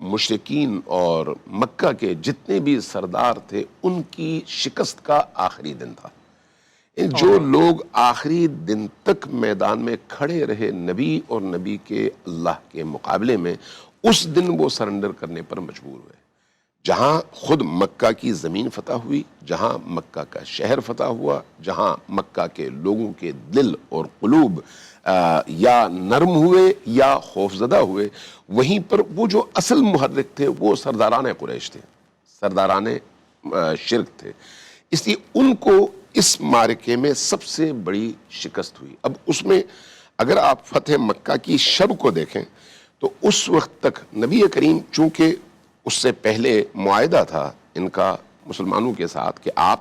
مشرکین اور مکہ کے جتنے بھی سردار تھے ان کی شکست کا آخری دن تھا۔ جو لوگ آخری دن تک میدان میں کھڑے رہے نبی اور نبی کے اللہ کے مقابلے میں، اس دن وہ سرنڈر کرنے پر مجبور ہوئے۔ جہاں خود مکہ کی زمین فتح ہوئی، جہاں مکہ کا شہر فتح ہوا، جہاں مکہ کے لوگوں کے دل اور قلوب یا نرم ہوئے یا خوفزدہ ہوئے، وہیں پر وہ جو اصل محرک تھے وہ سرداران قریش تھے، سرداران شرک تھے۔ اس لیے ان کو اس معرکے میں سب سے بڑی شکست ہوئی۔ اب اس میں اگر آپ فتح مکہ کی شب کو دیکھیں تو اس وقت تک نبی کریم، چونکہ اس سے پہلے معاہدہ تھا ان کا مسلمانوں کے ساتھ کہ آپ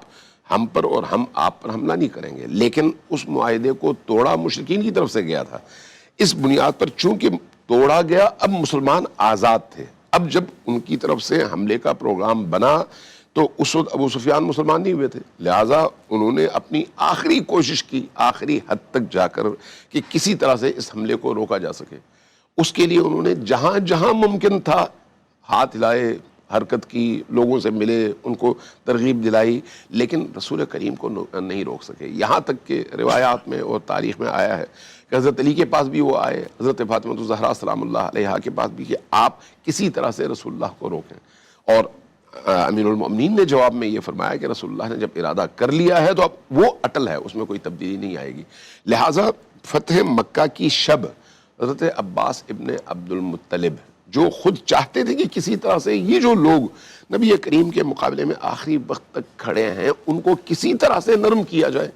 ہم پر اور ہم آپ پر حملہ نہیں کریں گے، لیکن اس معاہدے کو توڑا مشرکین کی طرف سے گیا تھا۔ اس بنیاد پر چونکہ توڑا گیا، اب مسلمان آزاد تھے۔ اب جب ان کی طرف سے حملے کا پروگرام بنا تو اس وقت ابو سفیان مسلمان نہیں ہوئے تھے، لہٰذا انہوں نے اپنی آخری کوشش کی، آخری حد تک جا کر، کہ کسی طرح سے اس حملے کو روکا جا سکے۔ اس کے لیے انہوں نے جہاں جہاں ممکن تھا ہاتھ ہلائے، حرکت کی، لوگوں سے ملے، ان کو ترغیب دلائی، لیکن رسول کریم کو نہیں روک سکے۔ یہاں تک کہ روایات میں اور تاریخ میں آیا ہے کہ حضرت علی کے پاس بھی وہ آئے، حضرت فاطمہ الزہرا سلام اللہ علیہا کے پاس بھی، کہ آپ کسی طرح سے رسول اللہ کو روکیں۔ اور امیر المؤمنین نے جواب میں یہ فرمایا کہ رسول اللہ نے جب ارادہ کر لیا ہے تو اب وہ اٹل ہے، اس میں کوئی تبدیلی نہیں آئے گی۔ لہٰذا فتح مکہ کی شب حضرت عباس ابن عبد المطلب، جو خود چاہتے تھے کہ کسی طرح سے یہ جو لوگ نبی کریم کے مقابلے میں آخری وقت تک کھڑے ہیں ان کو کسی طرح سے نرم کیا جائے،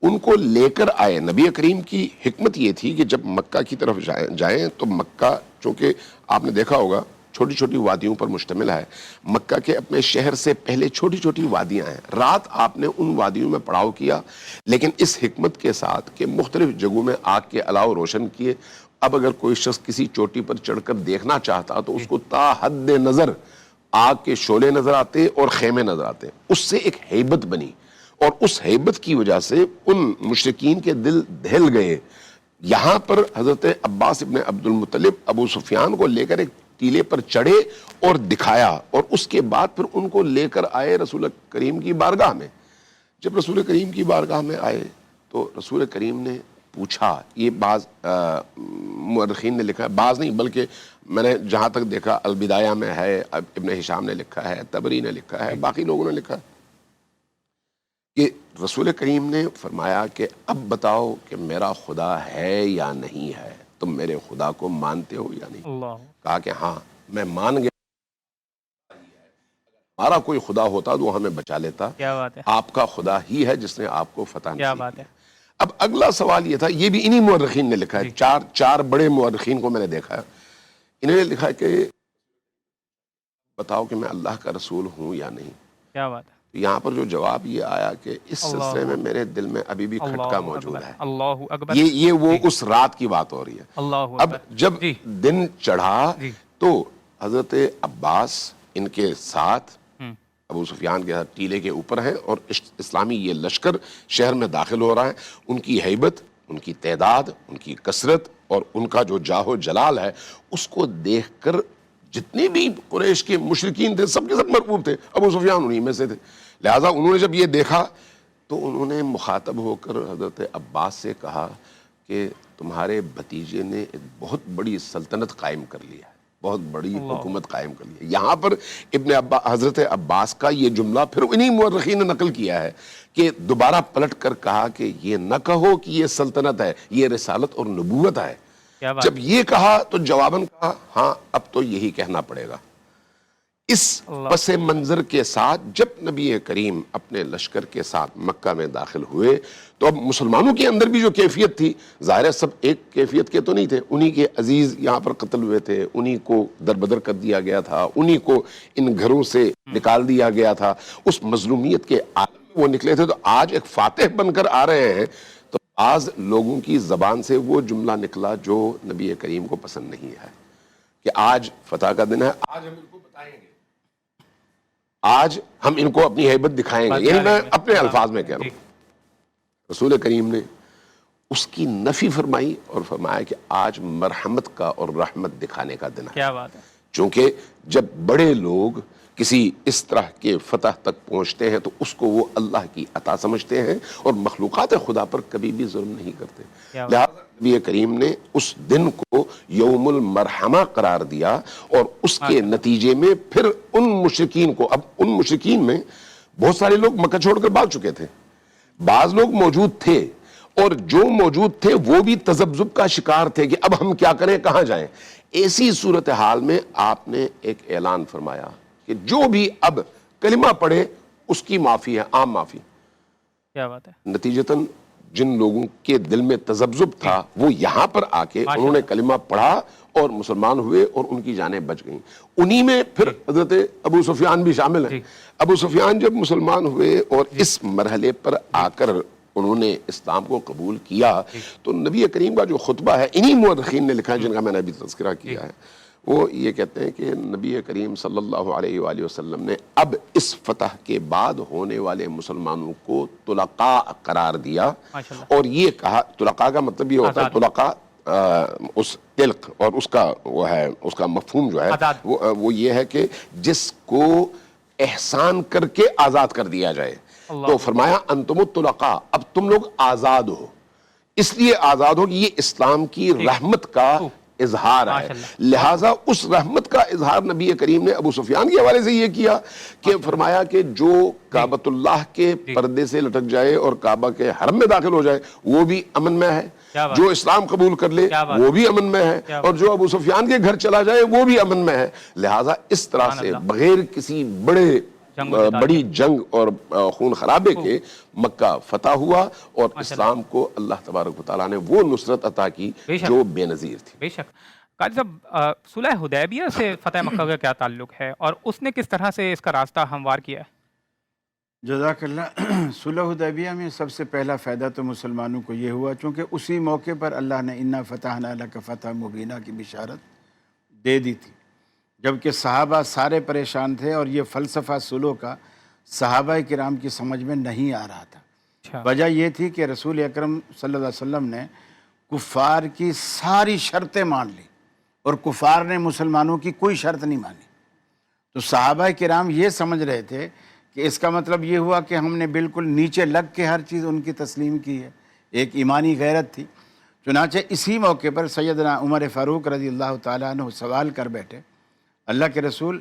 ان کو لے کر آئے۔ نبی کریم کی حکمت یہ تھی کہ جب مکہ کی طرف جائیں تو مکہ، چونکہ آپ نے دیکھا ہوگا چھوٹی چھوٹی وادیوں پر مشتمل ہے، مکہ کے اپنے شہر سے پہلے چھوٹی چھوٹی وادیاں ہیں۔ رات آپ نے ان وادیوں میں پڑاؤ کیا، لیکن اس حکمت کے ساتھ کہ مختلف جگہوں میں آگ کے الاؤ روشن کیے۔ اب اگر کوئی شخص کسی چوٹی پر چڑھ کر دیکھنا چاہتا تو اس کو تا حد نظر آگ کے شعلے نظر آتے اور خیمے نظر آتے، اس سے ایک ہیبت بنی، اور اس ہیبت کی وجہ سے ان مشرکین کے دل دہل گئے۔ یہاں پر حضرت عباس ابن عبد المطلب ابو سفیان کو لے کر ایک ٹیلے پر چڑھے اور دکھایا، اور اس کے بعد پھر ان کو لے کر آئے رسول کریم کی بارگاہ میں۔ جب رسول کریم کی بارگاہ میں آئے تو رسول کریم نے پوچھا، یہ بعض مورخین نے لکھا ہے، بعض نہیں بلکہ میں نے جہاں تک دیکھا البدایہ میں ہے، ابن ہشام نے لکھا ہے، تبری نے لکھا ہے، باقی لوگوں نے لکھا ہے کہ رسول کریم نے فرمایا کہ اب بتاؤ کہ میرا خدا ہے یا نہیں ہے، تم میرے خدا کو مانتے ہو یا نہیں؟ اللہ، کہا کہ ہاں میں مان گیا، ہمارا کوئی خدا ہوتا تو وہ ہمیں بچا لیتا، کیا بات ہے، آپ کا خدا ہی ہے جس نے آپ کو فتح کیا نصیب بات کی۔ ہے۔ اب اگلا سوال یہ تھا، یہ بھی انہی مورخین نے لکھا ہے، چار بڑے مورخین کو میں نے دیکھا ہے، انہوں نے لکھا ہے کہ بتاؤ کہ میں اللہ کا رسول ہوں یا نہیں۔ کیا بات ہے، یہاں پر جو جواب یہ آیا کہ اس سلسلے میں میرے دل میں ابھی بھی کھٹکا موجود ہے۔ اللہ اکبر، یہ وہ اس رات کی بات ہو رہی ہے۔ اللہ اب اکبر، جب جی دن چڑھا جی، تو حضرت عباس ان کے ساتھ ابو سفیان کے ساتھ ٹیلے کے اوپر ہیں، اور اسلامی یہ لشکر شہر میں داخل ہو رہا ہے۔ ان کی ہیبت، ان کی تعداد، ان کی کثرت اور ان کا جو جاہ و جلال ہے، اس کو دیکھ کر جتنے بھی قریش کے مشرکین تھے سب کے سب مرعوب تھے، ابو سفیان انہی میں سے تھے۔ لہٰذا انہوں نے جب یہ دیکھا تو انہوں نے مخاطب ہو کر حضرت عباس سے کہا کہ تمہارے بھتیجے نے ایک بہت بڑی سلطنت قائم کر لیا ہے، بہت بڑی حکومت قائم کر لی ہے۔ یہاں پر حضرت عباس کا یہ جملہ پھر انہی مورخین نے نقل کیا ہے کہ دوبارہ پلٹ کر کہا کہ یہ نہ کہو کہ یہ سلطنت ہے، یہ رسالت اور نبوت ہے۔ جب یہ کہا تو جواباً کہا ہاں اب تو یہی کہنا پڑے گا۔ اس پس منظر کے ساتھ جب نبی کریم اپنے لشکر کے ساتھ مکہ میں داخل ہوئے تو اب مسلمانوں کے اندر بھی جو کیفیت تھی، ظاہر ہے سب ایک کیفیت کے تو نہیں تھے، انہی کے عزیز یہاں پر قتل ہوئے تھے، انہی کو دربدر کر دیا گیا تھا، انہی کو ان گھروں سے نکال دیا گیا تھا، اس مظلومیت کے عالم میں وہ نکلے تھے۔ تو آج ایک فاتح بن کر آ رہے ہیں تو بعض لوگوں کی زبان سے وہ جملہ نکلا جو نبی کریم کو پسند نہیں ہے کہ آج فتح کا دن ہے، آج ہم ان کو بتائیں گے، آج ہم ان کو اپنی ہیبت دکھائیں گے۔ یعنی میں اپنے الفاظ میں کہہ رہا ہوں، رسول کریم نے اس کی نفی فرمائی اور فرمایا کہ آج مرحمت کا اور رحمت دکھانے کا دن ہے۔ کیا بات ہے، چونکہ جب بڑے لوگ کسی اس طرح کے فتح تک پہنچتے ہیں تو اس کو وہ اللہ کی عطا سمجھتے ہیں اور مخلوقات خدا پر کبھی بھی ظلم نہیں کرتے. لہٰذا نبی کریم نے اس دن کو یوم المرحمہ قرار دیا اور اس کے نتیجے میں پھر ان مشرکین کو، اب ان مشرکین میں بہت سارے لوگ مکہ چھوڑ کر بھاگ چکے تھے، بعض لوگ موجود تھے اور جو موجود تھے وہ بھی تذبذب کا شکار تھے کہ اب ہم کیا کریں، کہاں جائیں. ایسی صورتحال میں آپ نے ایک اعلان فرمایا کہ جو بھی اب کلمہ پڑھے اس کی معافی ہے، عام معافی. کیا بات ہے. نتیجتاً جن لوگوں کے دل میں تذبذب تھا وہ یہاں پر آ کے انہوں نے کلمہ پڑھا اور مسلمان ہوئے اور ان کی جانیں بچ گئیں. انہی میں پھر حضرت ابو سفیان بھی شامل ہیں. ابو سفیان جب مسلمان ہوئے اور اس مرحلے پر آ کر انہوں نے اسلام کو قبول کیا تو نبی کریم کا جو خطبہ ہے، انہی مورخین نے لکھا ہے جن کا میں نے ابھی تذکرہ کیا ہے، وہ یہ کہتے ہیں کہ نبی کریم صلی اللہ علیہ وآلہ وسلم نے اب اس فتح کے بعد ہونے والے مسلمانوں کو طلقاء قرار دیا اور یہ کہا، طلقاء کا مطلب یہ ہوتا ہے، طلقاء اس طلق اور اس کا وہ ہے، اس کا مفہوم جو ہے وہ یہ ہے کہ جس کو احسان کر کے آزاد کر دیا جائے. تو فرمایا انتم الطلقاء، اب تم لوگ آزاد ہو. اس لیے آزاد ہو کہ یہ اسلام کی رحمت کا اظہار ہے. لہٰذا اس رحمت کا اظہار نبی کریم نے ابو سفیان کے حوالے سے یہ کیا کہ فرمایا کہ جو کعبۃ اللہ کے پردے سے لٹک جائے اور کعبہ کے حرم میں داخل ہو جائے وہ بھی امن میں ہے، جو اسلام قبول کر لے وہ بھی امن میں ہے، اور جو ابو سفیان کے گھر چلا جائے وہ بھی امن میں ہے. لہٰذا اس طرح سے بغیر کسی بڑی جنگ اور خون خرابے کے مکہ فتح ہوا اور اسلام کو اللہ تبارک و تعالیٰ نے وہ نصرت عطا کی جو بے نظیر تھی. بے شک. قاضی صاحب، صلح حدیبیہ سے فتح مکہ کا کیا تعلق ہے اور اس نے کس طرح سے اس کا راستہ ہموار کیا ہے؟ جزاک اللہ. صلح حدیبیہ میں سب سے پہلا فائدہ تو مسلمانوں کو یہ ہوا چونکہ اسی موقع پر اللہ نے انا فتحنا لک فتح مبینہ کی بشارت دے دی تھی، جبکہ صحابہ سارے پریشان تھے اور یہ فلسفہ صلح کا صحابہ کرام کی سمجھ میں نہیں آ رہا تھا. وجہ یہ تھی کہ رسول اکرم صلی اللہ علیہ وسلم نے کفار کی ساری شرطیں مان لی اور کفار نے مسلمانوں کی کوئی شرط نہیں مانی. تو صحابہ کرام یہ سمجھ رہے تھے کہ اس کا مطلب یہ ہوا کہ ہم نے بالکل نیچے لگ کے ہر چیز ان کی تسلیم کی ہے. ایک ایمانی غیرت تھی. چنانچہ اسی موقع پر سیدنا عمر فاروق رضی اللہ تعالیٰ عنہ سوال کر بیٹھے، اللہ کے رسول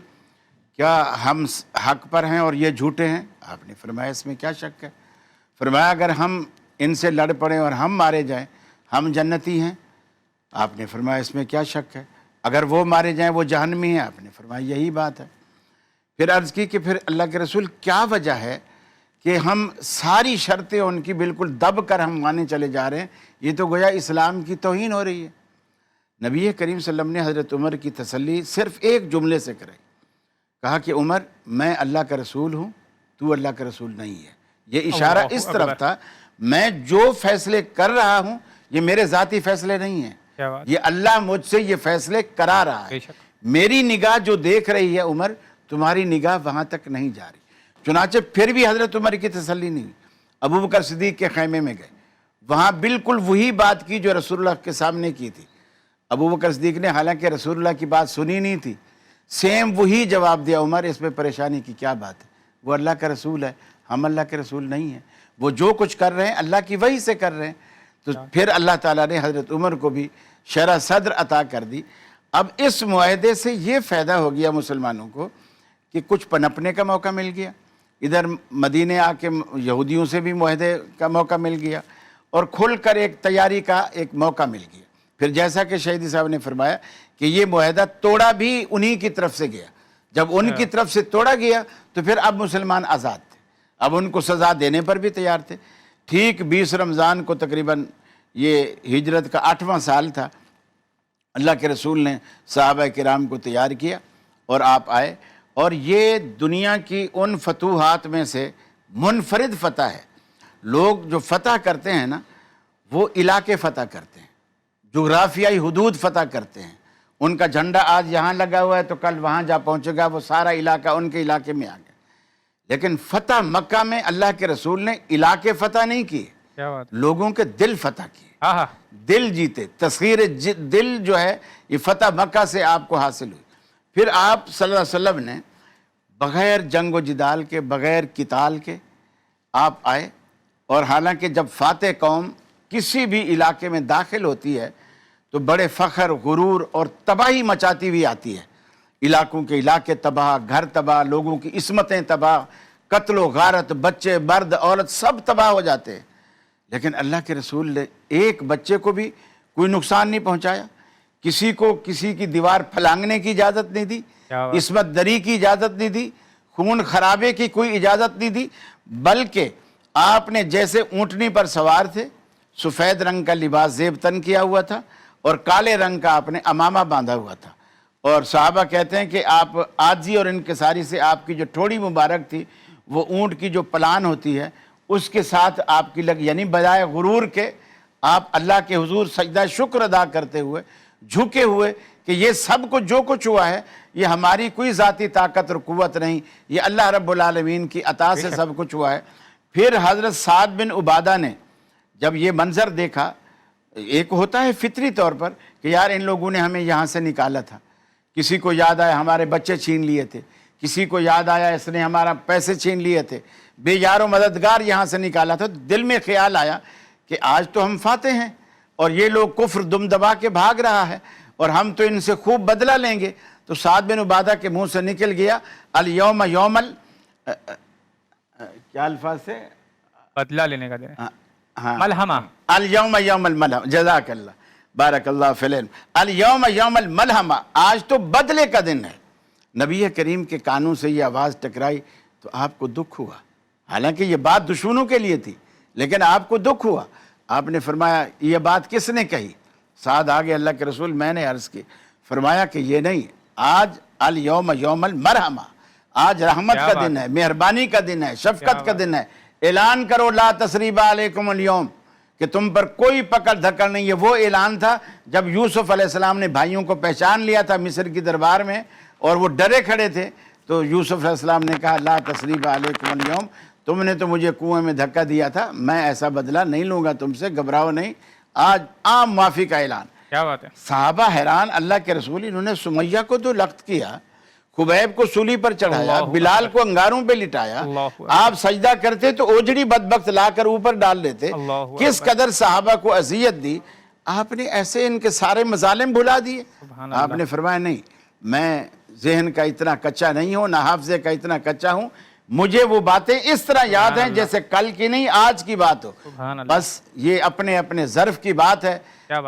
کیا ہم حق پر ہیں اور یہ جھوٹے ہیں؟ آپ نے فرمایا اس میں کیا شک ہے؟ فرمایا اگر ہم ان سے لڑ پڑیں اور ہم مارے جائیں ہم جنتی ہیں؟ آپ نے فرمایا اس میں کیا شک ہے؟ اگر وہ مارے جائیں وہ جہنمی ہیں؟ آپ نے فرمایا یہی بات ہے. پھر عرض کی کہ پھر اللہ کے رسول کیا وجہ ہے کہ ہم ساری شرطیں ان کی بالکل دب کر ہم مانے چلے جا رہے ہیں؟ یہ تو گویا اسلام کی توہین ہو رہی ہے. نبی کریم صلی اللہ علیہ وسلم نے حضرت عمر کی تسلی صرف ایک جملے سے کرائی. کہا کہ عمر میں اللہ کا رسول ہوں، تو اللہ کا رسول نہیں ہے. یہ اشارہ اس طرف تھا میں جو فیصلے کر رہا ہوں یہ میرے ذاتی فیصلے نہیں ہیں، یہ اللہ مجھ سے یہ فیصلے کرا رہا ہے. میری نگاہ جو دیکھ رہی ہے عمر، تمہاری نگاہ وہاں تک نہیں جا رہی. چنانچہ پھر بھی حضرت عمر کی تسلی نہیں ہوئی. ابو بکر صدیق کے خیمے میں گئے، وہاں بالکل وہی بات کی جو رسول اللہ کے سامنے کی تھی. ابو بکر صدیق نے حالانکہ رسول اللہ کی بات سنی نہیں تھی، سیم وہی جواب دیا، عمر اس میں پریشانی کی کیا بات ہے؟ وہ اللہ کا رسول ہے، ہم اللہ کے رسول نہیں ہیں. وہ جو کچھ کر رہے ہیں اللہ کی وحی سے کر رہے ہیں. تو پھر اللہ تعالیٰ نے حضرت عمر کو بھی شرح صدر عطا کر دی. اب اس معاہدے سے یہ فائدہ ہو گیا مسلمانوں کو کہ کچھ پنپنے کا موقع مل گیا، ادھر مدینے آ کے یہودیوں سے بھی معاہدے کا موقع مل گیا اور کھل کر ایک تیاری کا ایک موقع مل گیا. پھر جیسا کہ شہیدی صاحب نے فرمایا کہ یہ معاہدہ توڑا بھی انہی کی طرف سے گیا. جب ان کی طرف سے توڑا گیا تو پھر اب مسلمان آزاد تھے، اب ان کو سزا دینے پر بھی تیار تھے. ٹھیک 20 رمضان کو تقریباً یہ ہجرت کا 8واں سال تھا، اللہ کے رسول نے صحابہ کرام کو تیار کیا اور آپ آئے. اور یہ دنیا کی ان فتوحات میں سے منفرد فتح ہے. لوگ جو فتح کرتے ہیں نا وہ علاقے فتح کرتے ہیں، جغرافیائی حدود فتح کرتے ہیں. ان کا جھنڈا آج یہاں لگا ہوا ہے تو کل وہاں جا پہنچے گا، وہ سارا علاقہ ان کے علاقے میں آ گیا. لیکن فتح مکہ میں اللہ کے رسول نے علاقے فتح نہیں کیے، لوگوں کے دل فتح کیے، دل جیتے. تسخیر دل جو ہے یہ فتح مکہ سے آپ کو حاصل ہوئی. پھر آپ صلی اللہ علیہ وسلم نے بغیر جنگ و جدال کے، بغیر قتال کے آپ آئے، اور حالانکہ جب فاتح قوم کسی بھی علاقے میں داخل ہوتی ہے تو بڑے فخر، غرور اور تباہی مچاتی ہوئی آتی ہے، علاقوں کے علاقے تباہ، گھر تباہ، لوگوں کی عصمتیں تباہ، قتل و غارت، بچے، مرد، عورت سب تباہ ہو جاتے ہیں۔ لیکن اللہ کے رسول نے ایک بچے کو بھی کوئی نقصان نہیں پہنچایا، کسی کو کسی کی دیوار پھلانگنے کی اجازت نہیں دی، کیا بات۔ عصمت دری کی اجازت نہیں دی، خون خرابے کی کوئی اجازت نہیں دی، بلکہ آپ نے جیسے اونٹنی پر سوار تھے، سفید رنگ کا لباس زیب تن کیا ہوا تھا اور کالے رنگ کا آپ نے امامہ باندھا ہوا تھا، اور صحابہ کہتے ہیں کہ آپ عاجزی اور انکساری سے آپ کی جو ٹھوڑی مبارک تھی وہ اونٹ کی جو پلان ہوتی ہے اس کے ساتھ آپ کی یعنی بجائے غرور کے آپ اللہ کے حضور سجدہ شکر ادا کرتے ہوئے، جھکے ہوئے کہ یہ سب کو جو کچھ ہوا ہے یہ ہماری کوئی ذاتی طاقت اور قوت نہیں، یہ اللہ رب العالمین کی عطا سے سب کچھ ہوا ہے۔ پھر حضرت سعد بن عبادہ نے جب یہ منظر دیکھا، ایک ہوتا ہے فطری طور پر کہ یار ان لوگوں نے ہمیں یہاں سے نکالا تھا، کسی کو یاد آیا ہمارے بچے چھین لیے تھے، کسی کو یاد آیا اس نے ہمارا پیسے چھین لیے تھے، بے یار و مددگار یہاں سے نکالا تھا، دل میں خیال آیا کہ آج تو ہم فاتح ہیں اور یہ لوگ کفر دم دبا کے بھاگ رہا ہے اور ہم تو ان سے خوب بدلہ لیں گے۔ تو سعد بن عبادہ کے منہ سے نکل گیا الیوم یوم کیا الفاظ سے؟ بدلہ لینے کا دن ہے، ہاں، ملحمہ۔ الیوم یوم الملحمہ، جزاک اللہ، بارک اللہ فی العلم، الیوم یوم الملحمہ، آج تو بدلے کا دن ہے۔ نبی کریم کے کانوں سے یہ آواز ٹکرائی تو آپ کو دکھ ہوا، حالانکہ یہ بات دشمنوں کے لیے تھی لیکن آپ کو دکھ ہوا۔ آپ نے فرمایا یہ بات کس نے کہی؟ سعد آگے اللہ کے رسول میں نے عرض کی، فرمایا کہ یہ نہیں، آج الیوم یوم المرحمہ، آج رحمت کا دن ہے، مہربانی کا دن ہے، شفقت کا دن ہے۔ اعلان کرو لا تثریب علیکم اليوم، کہ تم پر کوئی پکڑ دھکڑ نہیں۔ یہ وہ اعلان تھا جب یوسف علیہ السلام نے بھائیوں کو پہچان لیا تھا مصر کی دربار میں اور وہ ڈرے کھڑے تھے، تو یوسف علیہ السلام نے کہا لا تثریب علیکم اليوم، تم نے تو مجھے کنویں میں دھکا دیا تھا، میں ایسا بدلہ نہیں لوں گا تم سے، گھبراؤ نہیں، آج عام معافی کا اعلان۔ کیا بات ہے۔ صحابہ حیران، اللہ کے رسول انہوں نے سمیہ کو تو لخت کیا، خبیب کو سولی پر چڑھایا، بلال کو انگاروں پہ لٹایا، آپ سجدہ کرتے تو اوجڑی بدبخت لا کر اوپر ڈال دیتے، کس قدر صحابہ کو اذیت دی، آپ نے ایسے ان کے سارے مظالم بھلا دیے۔ آپ نے فرمایا نہیں، میں ذہن کا اتنا کچا نہیں ہوں، نہ حافظے کا اتنا کچا ہوں، مجھے وہ باتیں اس طرح یاد ہیں جیسے کل کی نہیں آج کی بات ہو، بس یہ اپنے اپنے ظرف کی بات ہے۔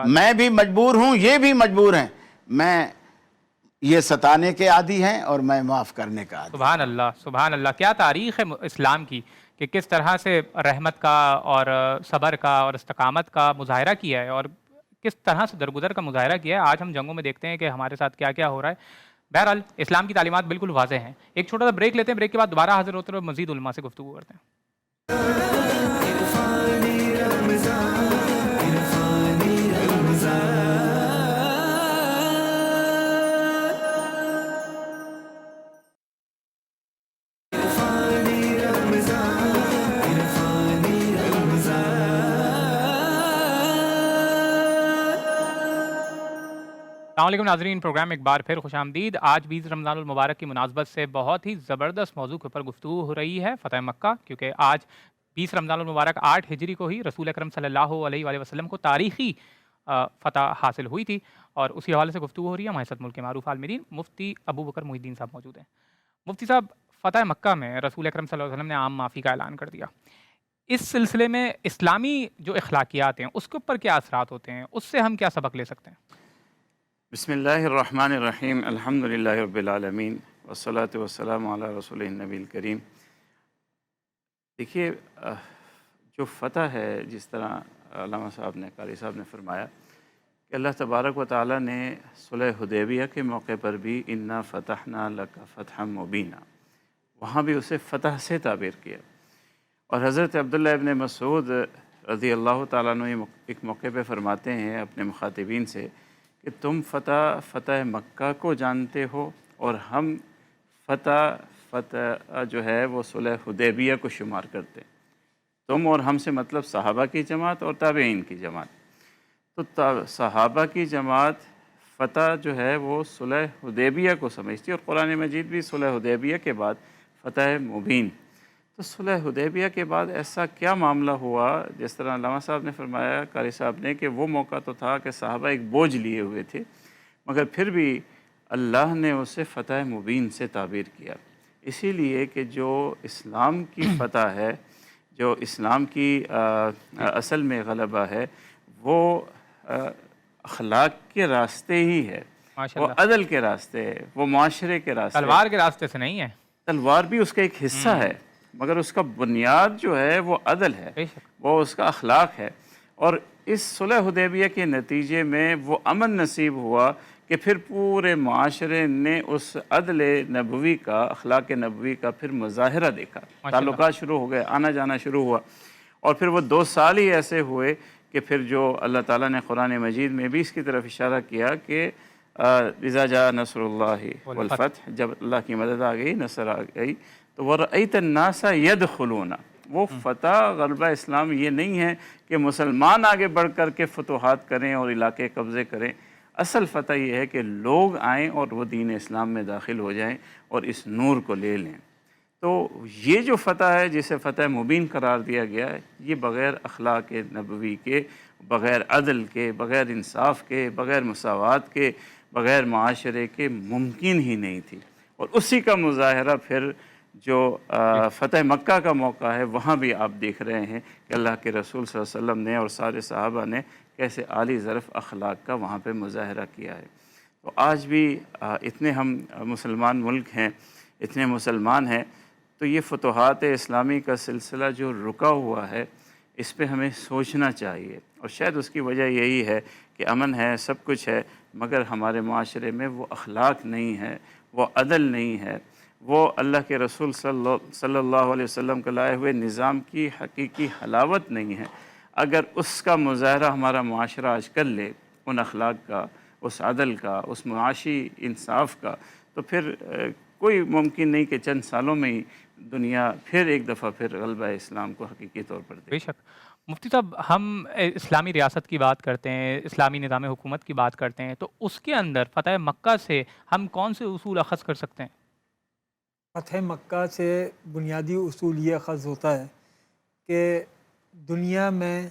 میں بھی مجبور ہوں، یہ بھی مجبور ہیں، میں یہ ستانے کے عادی ہیں اور میں معاف کرنے کا عادی۔ سبحان اللہ، سبحان اللہ۔ کیا تاریخ ہے اسلام کی کہ کس طرح سے رحمت کا اور صبر کا اور استقامت کا مظاہرہ کیا ہے اور کس طرح سے درگزر کا مظاہرہ کیا ہے۔ آج ہم جنگوں میں دیکھتے ہیں کہ ہمارے ساتھ کیا کیا ہو رہا ہے۔ بہرحال اسلام کی تعلیمات بالکل واضح ہیں۔ ایک چھوٹا سا بریک لیتے ہیں، بریک کے بعد دوبارہ حاضر ہوتے ہوئے مزید علماء سے گفتگو کرتے ہیں۔ السلام علیکم ناظرین، پروگرام ایک بار پھر خوش آمدید۔ آج 20 رمضان المبارک کی مناسبت سے بہت ہی زبردست موضوع کے اوپر گفتگو ہو رہی ہے، فتح مکہ، کیونکہ آج 20 رمضان المبارک 8 ہجری کو ہی رسول اکرم صلی اللہ علیہ وآلہ وسلم کو تاریخی فتح حاصل ہوئی تھی، اور اسی حوالے سے گفتگو ہو رہی ہے۔ ہمارے ساتھ ملک کے معروف عالمین مفتی ابو بکر محی الدین صاحب موجود ہیں۔ مفتی صاحب، فتح مکہ میں رسول اکرم صلی اللہ علیہ وسلم نے عام معافی کا اعلان کر دیا، اس سلسلے میں اسلامی جو اخلاقیات ہیں اس کے اوپر کیا اثرات ہوتے ہیں، اس سے ہم کیا سبق لے سکتے ہیں؟ بسم اللہ الرحمن الرحیم، الحمدللہ رب العالمین والصلاة والسلام علی رسول النبی الکریم۔ دیکھیے، جو فتح ہے، جس طرح علامہ صاحب نے، قاری صاحب نے فرمایا کہ اللہ تبارک و تعالیٰ نے صلح حدیبیہ کے موقع پر بھی انا فتحنا لک فتحا مبینا، وہاں بھی اسے فتح سے تعبیر کیا، اور حضرت عبداللہ ابن مسعود رضی اللہ تعالیٰ عنہ ایک موقع پہ فرماتے ہیں اپنے مخاطبین سے کہ تم فتح مکہ کو جانتے ہو اور ہم فتح جو ہے وہ صلح حدیبیہ کو شمار کرتے ہیں، تم اور ہم سے مطلب صحابہ کی جماعت اور تابعین کی جماعت۔ تو صحابہ کی جماعت فتح جو ہے وہ صلح حدیبیہ کو سمجھتی ہے، اور قرآن مجید بھی صلح حدیبیہ کے بعد فتح مبین۔ تو صلح حدیبیہ کے بعد ایسا کیا معاملہ ہوا، جس طرح علامہ صاحب نے فرمایا، قاری صاحب نے، کہ وہ موقع تو تھا کہ صحابہ ایک بوجھ لیے ہوئے تھے، مگر پھر بھی اللہ نے اسے فتح مبین سے تعبیر کیا، اسی لیے کہ جو اسلام کی فتح ہے، جو اسلام کی اصل میں غلبہ ہے، وہ اخلاق کے راستے ہی ہے، وہ عدل کے راستے ہے، وہ معاشرے کے راستے، تلوار کے راستے سے نہیں ہے۔ تلوار بھی اس کا ایک حصہ ہے، مگر اس کا بنیاد جو ہے وہ عدل ہے، وہ اس کا اخلاق ہے۔ اور اس صلح حدیبیہ کے نتیجے میں وہ امن نصیب ہوا کہ پھر پورے معاشرے نے اس عدل نبوی کا، اخلاق نبوی کا پھر مظاہرہ دیکھا، تعلقات شروع ہو گئے، آنا جانا شروع ہوا، اور پھر وہ 2 سال ہی ایسے ہوئے کہ پھر جو اللہ تعالیٰ نے قرآن مجید میں بھی اس کی طرف اشارہ کیا کہ اذا جاء نصر اللہ والفتح، جب اللہ کی مدد آ گئی، نصر آ گئی، تو وَرَأَيْتَ النَّاسَ يَدْخُلُونَ، وہ فتح غلبہ اسلام یہ نہیں ہے کہ مسلمان آگے بڑھ کر کے فتوحات کریں اور علاقے قبضے کریں، اصل فتح یہ ہے کہ لوگ آئیں اور وہ دین اسلام میں داخل ہو جائیں اور اس نور کو لے لیں۔ تو یہ جو فتح ہے، جسے فتح مبین قرار دیا گیا ہے، یہ بغیر اخلاق نبوی کے، بغیر عدل کے، بغیر انصاف کے، بغیر مساوات کے، بغیر معاشرے کے ممکن ہی نہیں تھی۔ اور اسی کا مظاہرہ پھر جو فتح مکہ کا موقع ہے، وہاں بھی آپ دیکھ رہے ہیں کہ اللہ کے رسول صلی اللہ علیہ وسلم نے اور سارے صحابہ نے کیسے عالی ظرف اخلاق کا وہاں پہ مظاہرہ کیا ہے۔ تو آج بھی اتنے ہم مسلمان ملک ہیں، اتنے مسلمان ہیں، تو یہ فتوحات اسلامی کا سلسلہ جو رکا ہوا ہے، اس پہ ہمیں سوچنا چاہیے، اور شاید اس کی وجہ یہی ہے کہ امن ہے، سب کچھ ہے، مگر ہمارے معاشرے میں وہ اخلاق نہیں ہے، وہ عدل نہیں ہے، وہ اللہ کے رسول صلی اللہ علیہ وسلم کے لائے ہوئے نظام کی حقیقی حلاوت نہیں ہے۔ اگر اس کا مظاہرہ ہمارا معاشرہ آج کر لے، ان اخلاق کا، اس عدل کا، اس معاشی انصاف کا، تو پھر کوئی ممکن نہیں کہ چند سالوں میں ہی دنیا پھر ایک دفعہ پھر غلبہ اسلام کو حقیقی طور پر دے۔ بے شک مفتی صاحب، ہم اسلامی ریاست کی بات کرتے ہیں، اسلامی نظام حکومت کی بات کرتے ہیں، تو اس کے اندر فتح مکہ سے ہم کون سے اصول اخذ کر سکتے ہیں؟ فتح مکہ سے بنیادی اصول یہ اخذ ہوتا ہے کہ دنیا میں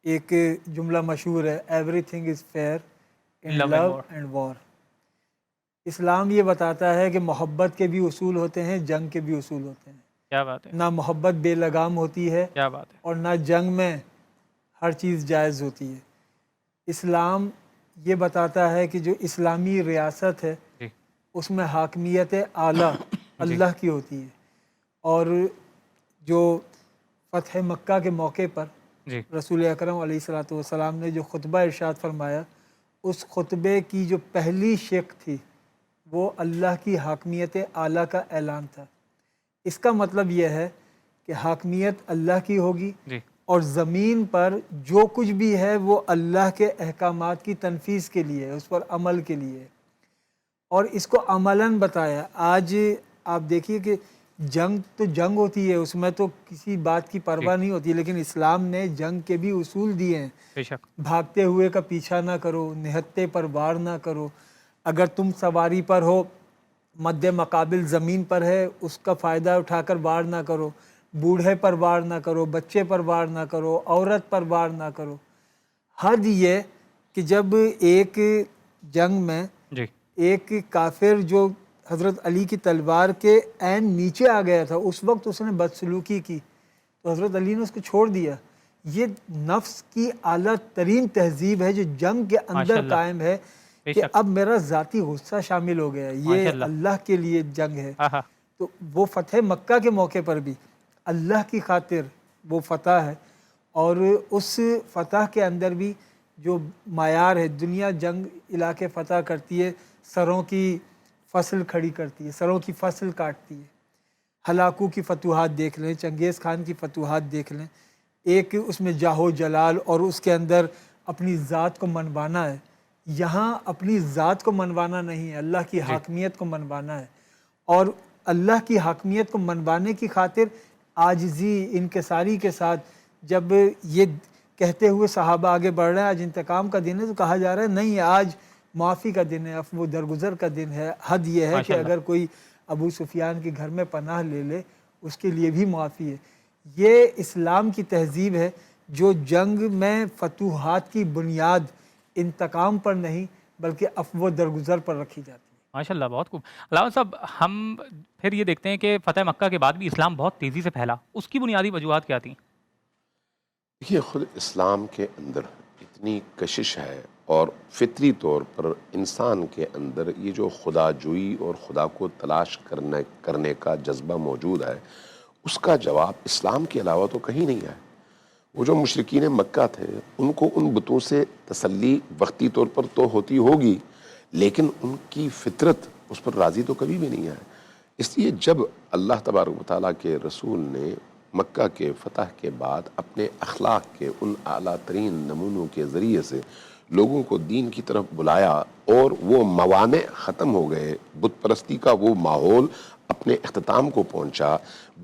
ایک جملہ مشہور ہے، everything is fair in love and war. اسلام یہ بتاتا ہے کہ محبت کے بھی اصول ہوتے ہیں، جنگ کے بھی اصول ہوتے ہیں۔ کیا بات ہے، نہ محبت بے لگام ہوتی ہے، کیا بات ہے، اور نہ جنگ میں ہر چیز جائز ہوتی ہے۔ اسلام یہ بتاتا ہے کہ جو اسلامی ریاست ہے، جی اس میں حاکمیت اعلیٰ اللہ کی ہوتی ہے، اور جو فتح مکہ کے موقع پر جی رسول اکرم علیہ الصلوۃ والسلام نے جو خطبہ ارشاد فرمایا، اس خطبے کی جو پہلی شق تھی وہ اللہ کی حاکمیت اعلیٰ کا اعلان تھا۔ اس کا مطلب یہ ہے کہ حاکمیت اللہ کی ہوگی، جی اور زمین پر جو کچھ بھی ہے وہ اللہ کے احکامات کی تنفیذ کے لیے، اس پر عمل کے لیے، اور اس کو عملاً بتایا۔ آج آپ دیکھیے کہ جنگ تو جنگ ہوتی ہے، اس میں تو کسی بات کی پرواہ نہیں ہوتی، لیکن اسلام نے جنگ کے بھی اصول دیے ہیں۔ بے شک، بھاگتے ہوئے کا پیچھا نہ کرو، نہتے پر وار نہ کرو، اگر تم سواری پر ہو، مد مقابل زمین پر ہے، اس کا فائدہ اٹھا کر وار نہ کرو، بوڑھے پر وار نہ کرو، بچے پر وار نہ کرو، عورت پر وار نہ کرو۔ حد یہ کہ جب ایک جنگ میں جی ایک کافر جو حضرت علی کی تلوار کے عین نیچے آ گیا تھا، اس وقت اس نے بدسلوکی کی تو حضرت علی نے اس کو چھوڑ دیا۔ یہ نفس کی اعلیٰ ترین تہذیب ہے جو جنگ کے اندر قائم ہے، کہ اب میرا ذاتی غصہ شامل ہو گیا، یہ اللہ کے لیے جنگ ہے۔ تو وہ فتح مکہ کے موقع پر بھی اللہ کی خاطر وہ فتح ہے، اور اس فتح کے اندر بھی جو معیار ہے، دنیا جنگ علاقے فتح کرتی ہے، سروں کی فصل کھڑی کرتی ہے، سروں کی فصل کاٹتی ہے۔ ہلاکو کی فتوحات دیکھ لیں، چنگیز خان کی فتوحات دیکھ لیں، ایک اس میں جاہو جلال اور اس کے اندر اپنی ذات کو منوانا ہے۔ یہاں اپنی ذات کو منوانا نہیں ہے، اللہ کی حاکمیت کو منوانا ہے، اور اللہ کی حاکمیت کو منوانے کی خاطر عاجزی انکساری کے ساتھ جب یہ کہتے ہوئے صحابہ آگے بڑھ رہے ہیں آج انتقام کا دن ہے، تو کہا جا رہا ہے نہیں، آج معافی کا دن ہے، عفو و درگزر کا دن ہے. حد یہ ہے کہ اگر کوئی ابو سفیان کے گھر میں پناہ لے لے اس کے لیے بھی معافی ہے. یہ اسلام کی تہذیب ہے جو جنگ میں فتوحات کی بنیاد انتقام پر نہیں بلکہ عفو و درگزر پر رکھی جاتی ہے. ماشاء اللہ، بہت خوب. علامہ صاحب، ہم پھر یہ دیکھتے ہیں کہ فتح مکہ کے بعد بھی اسلام بہت تیزی سے پھیلا، اس کی بنیادی وجوہات کیا تھیں؟ دیکھیے، خود اسلام کے اندر اتنی کشش ہے اور فطری طور پر انسان کے اندر یہ جو خدا جوئی اور خدا کو تلاش کرنے کا جذبہ موجود ہے، اس کا جواب اسلام کے علاوہ تو کہیں نہیں ہے. وہ جو مشرکین مکہ تھے ان کو ان بتوں سے تسلی وقتی طور پر تو ہوتی ہوگی، لیکن ان کی فطرت اس پر راضی تو کبھی بھی نہیں ہے. اس لیے جب اللہ تبارک و تعالیٰ کے رسول نے مکہ کے فتح کے بعد اپنے اخلاق کے ان اعلیٰ ترین نمونوں کے ذریعے سے لوگوں کو دین کی طرف بلایا اور وہ موانع ختم ہو گئے، بت پرستی کا وہ ماحول اپنے اختتام کو پہنچا،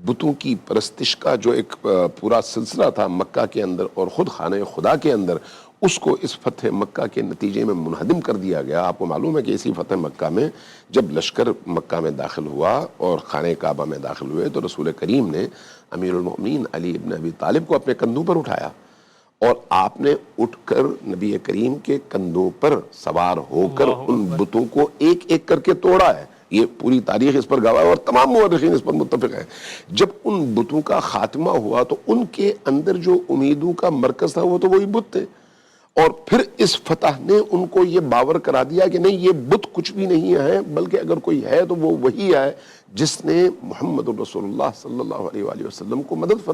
بتوں کی پرستش کا جو ایک پورا سلسلہ تھا مکہ کے اندر اور خود خانہ خدا کے اندر، اس کو اس فتح مکہ کے نتیجے میں منہدم کر دیا گیا. آپ کو معلوم ہے کہ اسی فتح مکہ میں جب لشکر مکہ میں داخل ہوا اور خانہ کعبہ میں داخل ہوئے تو رسول کریم نے امیر المؤمنین علی ابن ابی طالب کو اپنے کندھوں پر اٹھایا اور آپ نے اٹھ کر نبی کریم کے کندھوں پر سوار ہو کر ان بتوں کو ایک ایک کر کے توڑا ہے. یہ پوری تاریخ اس پر گواہ ہے اور تمام مورخین اس پر متفق ہیں. جب ان بتوں کا خاتمہ ہوا تو ان کے اندر جو امیدوں کا مرکز تھا وہ تو وہی بت تھے، اور پھر اس فتح نے ان کو یہ باور کرا دیا کہ نہیں، یہ بت کچھ بھی نہیں ہے، بلکہ اگر کوئی ہے تو وہ وہی ہے جس نے محمد رسول اللہ صلی اللہ علیہ وآلہ وسلم کو مدد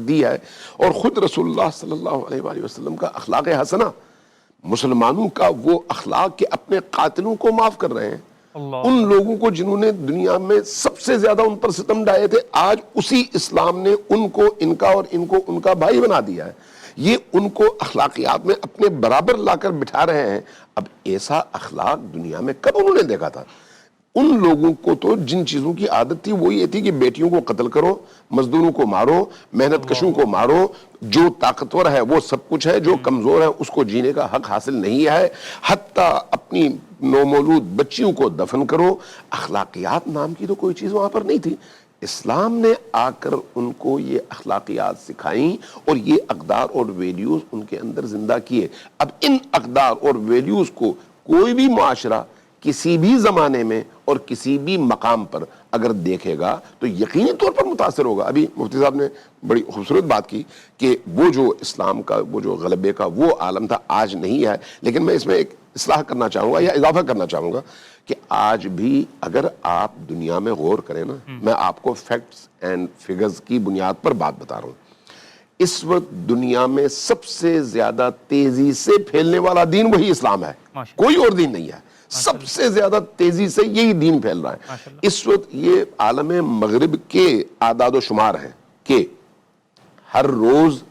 دی ہے. اور خود رسول اللہ صلی اللہ علیہ وآلہ وسلم کا اخلاق حسنہ، مسلمانوں کا وہ اخلاق کہ اپنے قاتلوں کو معاف کر رہے ہیں، ان لوگوں کو جنہوں نے دنیا میں سب سے زیادہ ان پر ستم ڈھائے تھے، آج اسی اسلام نے ان کو ان کا اور ان کو ان کا بھائی بنا دیا ہے. یہ ان کو اخلاقیات میں اپنے برابر لا کر بٹھا رہے ہیں. اب ایسا اخلاق دنیا میں کب انہوں نے دیکھا تھا؟ ان لوگوں کو تو جن چیزوں کی عادت تھی وہ یہ تھی کہ بیٹیوں کو قتل کرو، مزدوروں کو مارو، محنت کشوں کو مارو، جو طاقتور ہے وہ سب کچھ ہے، جو کمزور ہے اس کو جینے کا حق حاصل نہیں ہے، حتیٰ اپنی نومولود بچیوں کو دفن کرو. اخلاقیات نام کی تو کوئی چیز وہاں پر نہیں تھی. اسلام نے آ کر ان کو یہ اخلاقیات سکھائیں اور یہ اقدار اور ویلیوز ان کے اندر زندہ کیے. اب ان اقدار اور ویلیوز کو کوئی بھی معاشرہ کسی بھی زمانے میں اور کسی بھی مقام پر اگر دیکھے گا تو یقینی طور پر متاثر ہوگا. ابھی مفتی صاحب نے بڑی خوبصورت بات کی کہ وہ جو اسلام کا وہ جو غلبے کا وہ عالم تھا آج نہیں ہے، لیکن میں اس میں ایک اصلاح کرنا چاہوں گا یا اضافہ کرنا چاہوں گا کہ آج بھی اگر آپ دنیا میں غور کریں نا، میں آپ کو فیکٹس اینڈ فگرز کی بنیاد پر بات بتا رہا ہوں، اس وقت دنیا میں سب سے زیادہ تیزی سے پھیلنے والا دین وہی اسلام ہے، کوئی اور دین نہیں ہے. سب سے زیادہ تیزی سے یہی دین پھیل رہا ہے. اس وقت یہ عالم مغرب کے اعداد و شمار ہیں کہ ہر روز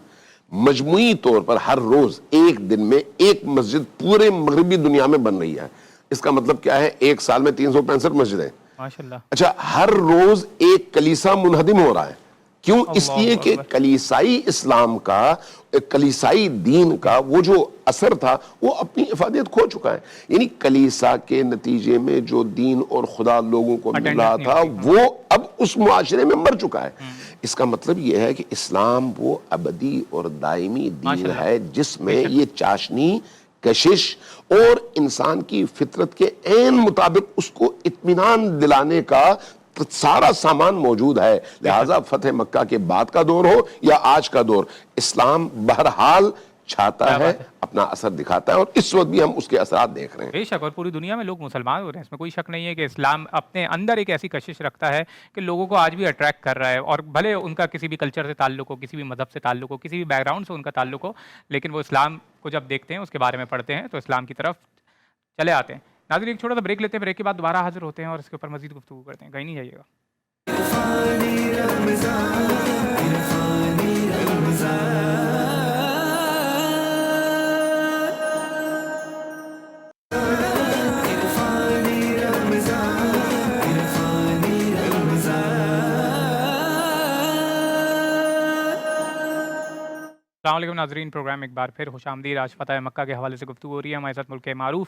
مجموعی طور پر ہر روز ایک دن میں ایک مسجد پورے مغربی دنیا میں بن رہی ہے. اس کا مطلب کیا ہے؟ ایک سال میں 365 مسجدیں. اچھا، ہر روز ایک کلیسا منہدم ہو رہا ہے. کیوں؟ اس لیے کہ کلیسائی اسلام کا، کلیسائی دین کا وہ جو اثر تھا وہ اپنی افادیت کھو چکا ہے. یعنی کلیسا کے نتیجے میں جو دین اور خدا لوگوں کو مل رہا تھا وہ اب اس معاشرے میں مر چکا ہے. اس کا مطلب یہ ہے کہ اسلام وہ ابدی اور دائمی دین ہے جس میں یہ چاشنی، کشش اور انسان کی فطرت کے عین مطابق اس کو اطمینان دلانے کا سارا سامان موجود ہے. لہٰذا فتح مکہ کے بعد کا دور ہو یا آج کا دور، اسلام بہرحال چھاتا ہے، اپنا اثر دکھاتا ہے، اور اس وقت بھی ہم اس کے اثرات دیکھ رہے ہیں. بے شک، اور پوری دنیا میں لوگ مسلمان ہو رہے ہیں، اس میں کوئی شک نہیں ہے کہ اسلام اپنے اندر ایک ایسی کشش رکھتا ہے کہ لوگوں کو آج بھی اٹریکٹ کر رہا ہے، اور بھلے ان کا کسی بھی کلچر سے تعلق ہو، کسی بھی مذہب سے تعلق ہو، کسی بھی بیک گراؤنڈ سے ان کا تعلق ہو، لیکن وہ اسلام کو جب دیکھتے ہیں، اس کے بارے میں پڑھتے ہیں تو اسلام کی طرف چلے آتے ہیں. ناظرین، ایک چھوٹا سا بریک لیتے ہیں، بریک کے بعد دوبارہ حاضر ہوتے ہیں اور اس کے اوپر مزید گفتگو کرتے ہیں. کہیں نہیں جائیے گا. السلام علیکم ناظرین، پروگرام ایک بار پھر خوش آمدید. آج فتح مکہ کے حوالے سے گفتگو ہو رہی ہے. ہمارے ساتھ ملک معروف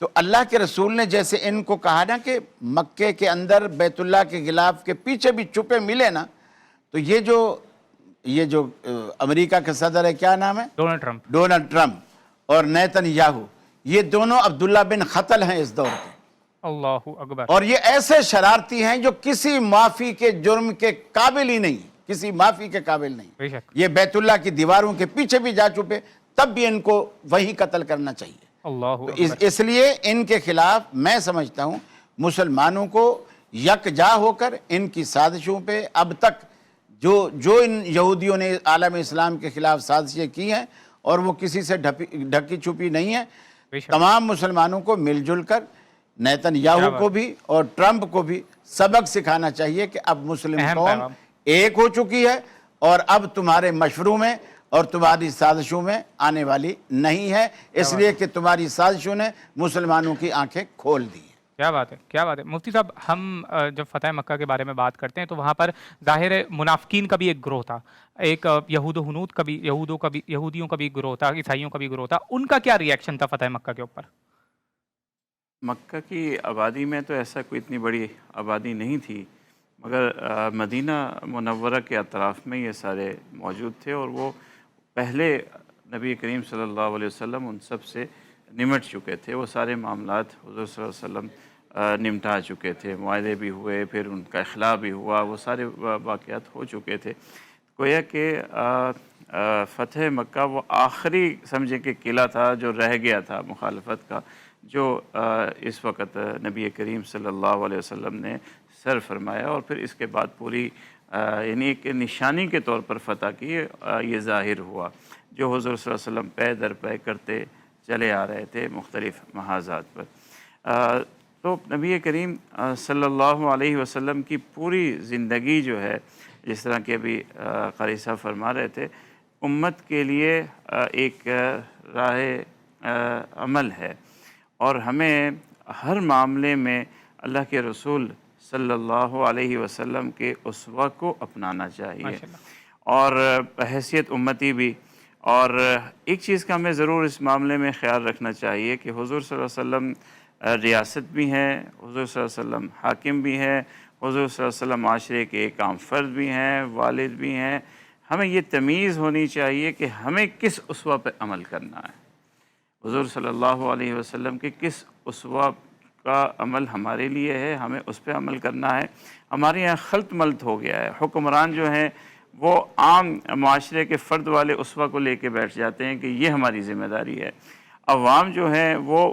تو اللہ کے رسول نے جیسے ان کو کہا نا کہ مکے کے اندر بیت اللہ کے غلاف کے پیچھے بھی چھپے ملے نا، تو یہ جو امریکہ کا صدر ہے، کیا نام ہے؟ ڈونلڈ ٹرمپ اور نیتن یاہو، یہ دونوں عبداللہ بن خطل ہیں اس دور کے. اللہ اکبر. اور یہ ایسے شرارتی ہیں جو کسی معافی کے جرم کے قابل ہی نہیں، کسی معافی کے قابل نہیں. بے شک. یہ بیت اللہ کی دیواروں کے پیچھے بھی جا چھپے، تب بھی ان کو وہی قتل کرنا چاہیے. اللہ تو اکبر. اس لیے ان کے خلاف میں سمجھتا ہوں مسلمانوں کو یکجا ہو کر ان کی سازشوں پہ اب تک جو ان یہودیوں نے عالم اسلام کے خلاف سازشیں کی ہیں، اور وہ کسی سے ڈھکی چھپی نہیں ہیں، بے شک. تمام مسلمانوں کو مل جل کر نیتن یاہو کو بھی اور ٹرمپ کو بھی سبق سکھانا چاہیے کہ اب مسلم اہم قوم پیغام. ایک ہو چکی ہے اور اب تمہارے مشوروں میں اور تمہاری سازشوں میں آنے والی نہیں ہے، اس لیے کہ تمہاری سازشوں نے مسلمانوں کی آنکھیں کھول دی. کیا بات ہے، کیا بات ہے. مفتی صاحب، ہم جب فتح مکہ کے بارے میں بات کرتے ہیں تو وہاں پر ظاہر ہے منافقین کا بھی ایک گروہ تھا، ایک یہود و ہنود کا بھی، یہودیوں کا بھی گروہ تھا، عیسائیوں کا بھی گروہ تھا. ان کا کیا ری ایکشن تھا فتح مکہ کے اوپر؟ مکہ کی آبادی میں تو ایسا کوئی اتنی بڑی آبادی نہیں تھی، مگر مدینہ منورہ کے اطراف میں یہ سارے موجود تھے، اور وہ پہلے نبی کریم صلی اللہ علیہ وسلم ان سب سے نمٹ چکے تھے. وہ سارے معاملات حضور صلی اللہ علیہ وسلم نمٹا چکے تھے، معاہدے بھی ہوئے، پھر ان کا اخلاء بھی ہوا، وہ سارے واقعات ہو چکے تھے. گویا کہ فتح مکہ وہ آخری سمجھے کہ قلعہ تھا جو رہ گیا تھا مخالفت کا، جو اس وقت نبی کریم صلی اللہ علیہ وسلم نے سر فرمایا، اور پھر اس کے بعد پوری یعنی ایک نشانی کے طور پر فتح کی یہ ظاہر ہوا، جو حضور صلی اللہ علیہ وسلم پے در پے کرتے چلے آ رہے تھے مختلف محاذات پر. تو نبی کریم صلی اللہ علیہ وسلم کی پوری زندگی جو ہے، جس طرح کہ ابھی قاری صاحب فرما رہے تھے، امت کے لیے ایک راہ عمل ہے، اور ہمیں ہر معاملے میں اللہ کے رسول صلی اللہ علیہ وسلم کے اسوہ کو اپنانا چاہیے، اور بحیثیت امتی بھی. اور ایک چیز کا ہمیں ضرور اس معاملے میں خیال رکھنا چاہیے کہ حضور صلی اللہ علیہ وسلم ریاست بھی ہیں، حضور صلی اللہ علیہ وسلم حاکم بھی ہیں، حضور صلی اللہ علیہ وسلم معاشرے کے ایک عام فرد بھی ہیں، والد بھی ہیں. ہمیں یہ تمیز ہونی چاہیے کہ ہمیں کس اسوہ پہ عمل کرنا ہے، حضور صلی اللہ علیہ وسلم کے کس اسوہ کا عمل ہمارے لیے ہے، ہمیں اس پہ عمل کرنا ہے. ہمارے یہاں خلط ملط ہو گیا ہے، حکمران جو ہیں وہ عام معاشرے کے فرد والے اسوہ کو لے کے بیٹھ جاتے ہیں کہ یہ ہماری ذمہ داری ہے، عوام جو ہیں وہ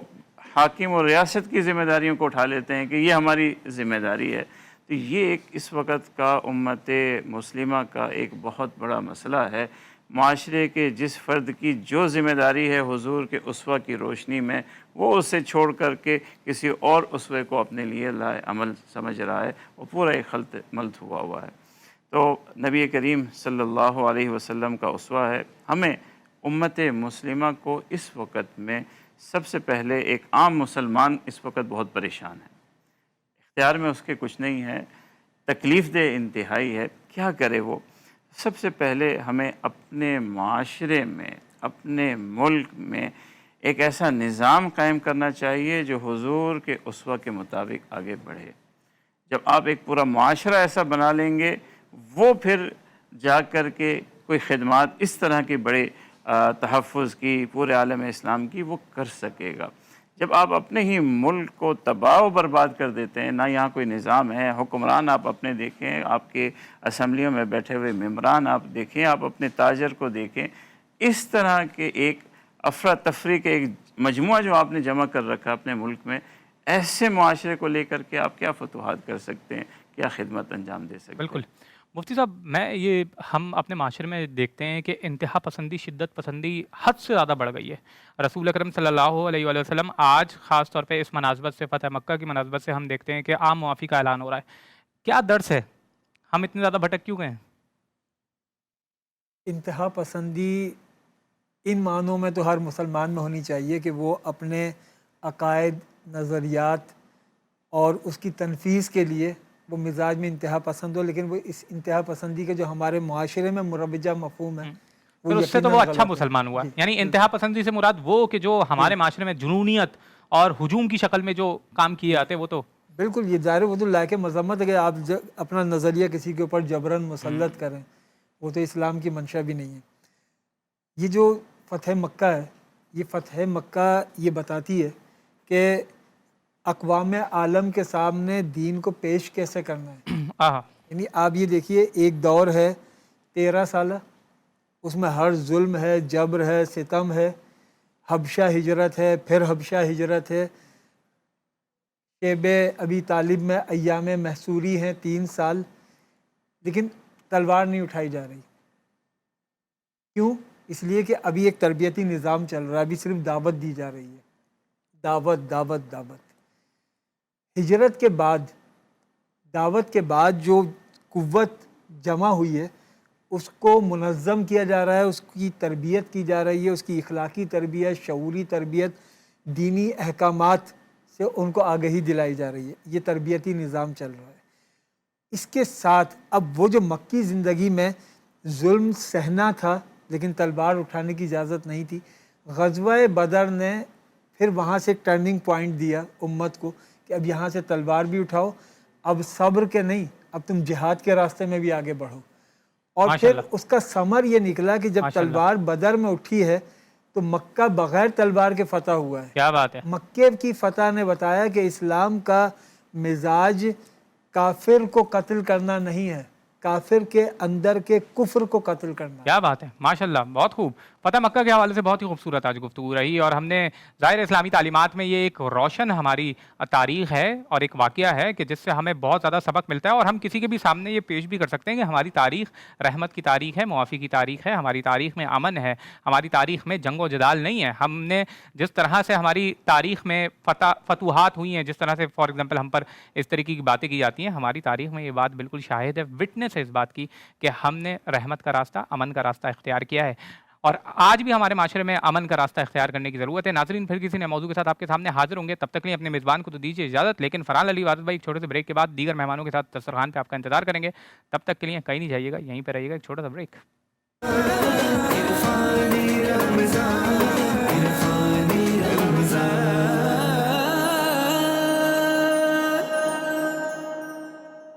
حاکم اور ریاست کی ذمہ داریوں کو اٹھا لیتے ہیں کہ یہ ہماری ذمہ داری ہے. تو یہ ایک اس وقت کا امت مسلمہ کا ایک بہت بڑا مسئلہ ہے. معاشرے کے جس فرد کی جو ذمہ داری ہے حضور کے اسوہ کی روشنی میں، وہ اسے چھوڑ کر کے کسی اور اسوے کو اپنے لیے لائے عمل سمجھ رہا ہے، وہ پورا ایک خلط ملط ہوا ہے. تو نبی کریم صلی اللہ علیہ وسلم کا اسوہ ہے. ہمیں امت مسلمہ کو اس وقت میں سب سے پہلے، ایک عام مسلمان اس وقت بہت پریشان ہے، اختیار میں اس کے کچھ نہیں ہے، تکلیف دہ انتہائی ہے، کیا کرے وہ؟ سب سے پہلے ہمیں اپنے معاشرے میں، اپنے ملک میں ایک ایسا نظام قائم کرنا چاہیے جو حضور کے اسوہ کے مطابق آگے بڑھے. جب آپ ایک پورا معاشرہ ایسا بنا لیں گے، وہ پھر جا کر کے کوئی خدمات اس طرح کے بڑے تحفظ کی پورے عالم اسلام کی وہ کر سکے گا. جب آپ اپنے ہی ملک کو تباہ و برباد کر دیتے ہیں، نہ یہاں کوئی نظام ہے، حکمران آپ اپنے دیکھیں، آپ کے اسمبلیوں میں بیٹھے ہوئے ممبران آپ دیکھیں، آپ اپنے تاجر کو دیکھیں، اس طرح کے ایک افراتفری کے ایک مجموعہ جو آپ نے جمع کر رکھا اپنے ملک میں، ایسے معاشرے کو لے کر کے آپ کیا فتوحات کر سکتے ہیں، کیا خدمت انجام دے سکتے ہیں؟ بالکل. مفتی صاحب، ہم اپنے معاشرے میں دیکھتے ہیں کہ انتہا پسندی، شدت پسندی حد سے زیادہ بڑھ گئی ہے. رسول اکرم صلی اللہ علیہ وآلہ وسلم آج خاص طور پہ اس مناسبت سے، فتح مکہ کی مناسبت سے، ہم دیکھتے ہیں کہ عام معافی کا اعلان ہو رہا ہے. کیا درس ہے؟ ہم اتنے زیادہ بھٹک کیوں گئے ہیں؟ انتہا پسندی ان معنوں میں تو ہر مسلمان میں ہونی چاہیے کہ وہ اپنے عقائد، نظریات اور اس کی تنفیذ کے لیے وہ مزاج میں انتہا پسند ہو، لیکن وہ اس انتہا پسندی کے جو ہمارے معاشرے میں مروجہ مفہوم ہے پھر اس سے تو وہ اچھا مسلمان ہوا. یعنی انتہا پسندی سے مراد وہ کہ جو ہمارے معاشرے میں جنونیت اور ہجوم کی شکل میں جو کام کیے جاتے وہ تو بالکل یہ ظاہر وہ تو لائق مذمت ہے کہ آپ اپنا نظریہ کسی کے اوپر جبراً مسلط کریں، وہ تو اسلام کی منشا بھی نہیں ہے۔ یہ جو فتح مکہ ہے، یہ فتح مکہ یہ بتاتی ہے کہ اقوام عالم کے سامنے دین کو پیش کیسے کرنا ہے۔ آہا یعنی آپ یہ دیکھیے، ایک دور ہے 13 سالہ، اس میں ہر ظلم ہے، جبر ہے، ستم ہے، حبشہ ہجرت ہے، پھر حبشہ ہجرت ہے، شیب ابی طالب میں ایام محصوری ہیں 3 سال، لیکن تلوار نہیں اٹھائی جا رہی۔ کیوں؟ اس لیے کہ ابھی ایک تربیتی نظام چل رہا ہے، ابھی صرف دعوت دی جا رہی ہے، دعوت دعوت دعوت۔ ہجرت کے بعد، دعوت کے بعد جو قوت جمع ہوئی ہے اس کو منظم کیا جا رہا ہے، اس کی تربیت کی جا رہی ہے، اس کی اخلاقی تربیت، شعوری تربیت، دینی احکامات سے ان کو آگہی دلائی جا رہی ہے۔ یہ تربیتی نظام چل رہا ہے۔ اس کے ساتھ اب وہ جو مکی زندگی میں ظلم سہنا تھا لیکن تلوار اٹھانے کی اجازت نہیں تھی، غزوہ بدر نے پھر وہاں سے ٹرننگ پوائنٹ دیا امت کو کہ اب یہاں سے تلوار بھی اٹھاؤ، اب صبر کے نہیں، اب تم جہاد کے راستے میں بھی آگے بڑھو۔ اور پھر ماشاءاللہ۔ اس کا ثمر یہ نکلا کہ جب ماشاءاللہ۔ تلوار بدر میں اٹھی ہے تو مکہ بغیر تلوار کے فتح ہوا ہے۔ کیا بات ہے، مکے کی فتح نے بتایا کہ اسلام کا مزاج کافر کو قتل کرنا نہیں ہے، کافر کے اندر کے کفر کو قتل کرنا ہے۔ کیا بات ہے، ماشاءاللہ، بہت خوب۔ فتح مکہ کے حوالے سے بہت ہی خوبصورت آج گفتگو رہی، اور ہم نے ظاہر اسلامی تعلیمات میں یہ ایک روشن ہماری تاریخ ہے اور ایک واقعہ ہے کہ جس سے ہمیں بہت زیادہ سبق ملتا ہے، اور ہم کسی کے بھی سامنے یہ پیش بھی کر سکتے ہیں کہ ہماری تاریخ رحمت کی تاریخ ہے، معافی کی تاریخ ہے، ہماری تاریخ میں امن ہے، ہماری تاریخ میں جنگ و جدال نہیں ہے۔ ہم نے جس طرح سے ہماری تاریخ میں فتوحات ہوئی ہیں، جس طرح سے فار ایگزامپل ہم پر اس طریقے کی باتیں کی جاتی ہیں، ہماری تاریخ میں یہ بات بالکل شاہد ہے، وٹنس ہے اس بات کی کہ ہم نے رحمت کا راستہ، امن کا راستہ اختیار کیا ہے، اور آج بھی ہمارے معاشرے میں امن کا راستہ اختیار کرنے کی ضرورت ہے۔ ناظرین، پھر کسی نئے موضوع کے ساتھ آپ کے سامنے حاضر ہوں گے، تب تک کے لیے اپنے میزبان کو تو دیجیے اجازت، لیکن فرحان علی وارث بھائی ایک چھوٹے سے بریک کے بعد دیگر مہمانوں کے ساتھ دسترخوان پہ آپ کا انتظار کریں گے۔ تب تک کے لیے کہیں نہیں جائیے گا، یہیں پہ رہیے گا، ایک چھوٹا سا بریک۔ عرفانی رمضان، عرفانی